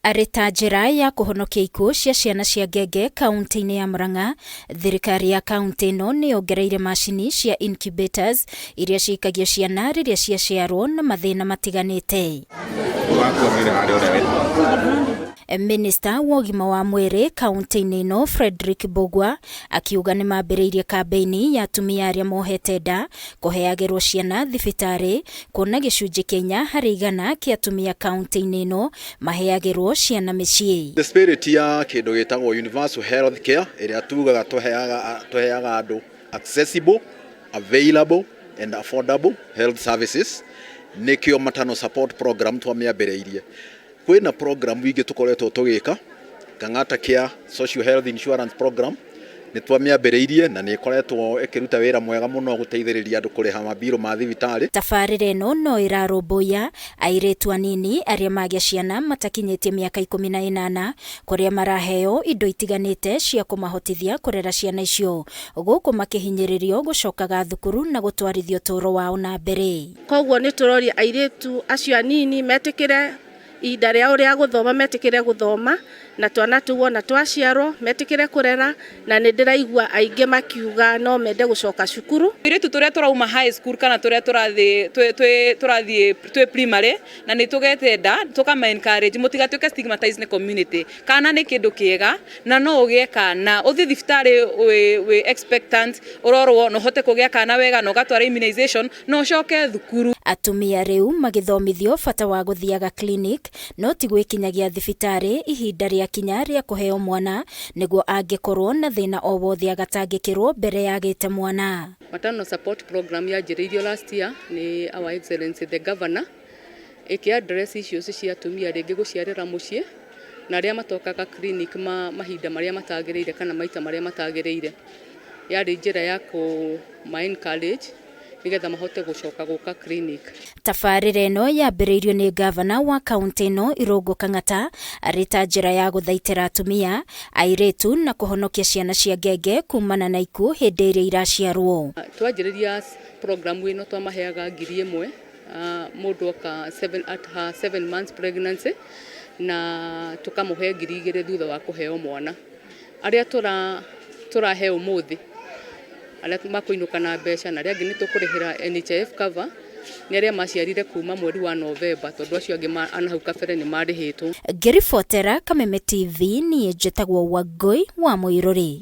Arĩ ta njĩra ya kũhonokia ikuũ cia ciana cia ngenge kaunti-inĩ ya Murang'a, thirikari ya kaunti ĩno nĩ yongereire macini cia incubators iria ciikagio ciana rĩrĩa ciaciarwo na mathĩna matiganĩte. Minister wa ũgima wa mwĩrĩ kaunti-inĩ ĩno Frederick Bogwa akiuga nĩ mambĩrĩirie kambeini ya atumia arĩa mohete nda kũheagĩrwo ciana thibitarĩ, kuona gĩcunjĩ kĩnya harĩ igana kĩa atumia kaunti-inĩ ĩno maheagĩrwo ciana mĩciĩ. The spirit ya kĩndũ gĩtagwo universal health care ĩrĩa tugaga tũheaga andũ accessible, available and affordable health services nĩkĩo maternal support program twamĩambĩrĩirie. Kwĩna program ingĩ tũkoretwo tũgĩka, Kang'ata Care Social Health Insurance Program nĩ twamĩambĩrĩirie na nĩ ĩkoretwo ĩkĩruta wĩra mwega mũno gũteithĩrĩria andũ kũrĩha mabiro ma thibitarĩ. Tabarĩra ĩno no ĩrarũmbũiya airĩtu anini arĩa magĩa ciana matakinyĩtie mĩaka 18 kũrĩa maraheo indo itiganĩte cia kũmahotithia kũrera ciana icio, gũkũ makĩhinyĩrĩrio gũcokaga thukuru na gũtwarithio ũtũũro wao na mbere. Koguo nĩ tũroria airĩtu acio anini metĩkĩre ihinda rĩao rĩa gũthoma, metĩkĩre gũthoma na twana tuona twaciarwo metĩkĩre kũrera, na nĩ ndĩraigua aingĩ makiuga no mende gũcoka cukuru. Airĩtu tũrĩa tũrauma high school kana tũrĩa tũrathiĩ twĩ primary na nĩ tũgete nda tũkama encourage mũtigatuĩke stigmatized nĩ community. Kana nĩ kĩndũ kĩega na no ũgĩe kana ũthiĩ thibitarĩ wĩ expectant ũrorwo no hote kũgĩa kana wega no gatwara immunization no ũcoke thukuru. Atumia rĩu magĩthomithio bata wa gũthiaga clinic no ti gwĩkinyagia thibitarĩ ihinda rĩa kinya rĩa kũheo mwana nĩguo angĩkorwo na thĩna o wothe agatangĩkĩrwo mbere ya gĩte mwana. Maternal support program yanjĩrĩirio last year nĩ Our Excellency the Governor ĩkĩ-address issues cia atumia rĩngĩ gũciarĩra mũciĩ na arĩa matokaga clinic mahinda marĩa matagĩrĩire kana maita marĩa matagĩrĩire. Yarĩ njĩra ya kũma-encourage nĩgetha mahote gũcoka gũka clinic. Tabarĩra ĩno yambĩrĩirio nĩ gavana wa kaunti ĩno Irũngũ Kang'ata arĩ ta njĩra ya gũthaitĩra atumia, airĩtu na kũhonokia ciana cia ngenge kumana na ikuũ hĩndĩ ĩrĩa iraciarwo. Twanjĩrĩria program ĩno twamaheaga 1,000 mũndũ oka 7 months pregnancy na tũkamũhe 2,000 thutha wa kũheo mwana. Arĩa tũrahe ũmũthĩ arĩa makũinũka na mbeca na arĩa angĩ nĩ tũkũrĩhĩra NHIF cover nĩ arĩa maciarire kuma mweri wa Novemba tondũ acio angĩ anahau kabere nĩ marĩhĩtwo. Ngĩribotera Kameme TV niĩ njĩtagwo Wangũi wa Mũirũrĩ.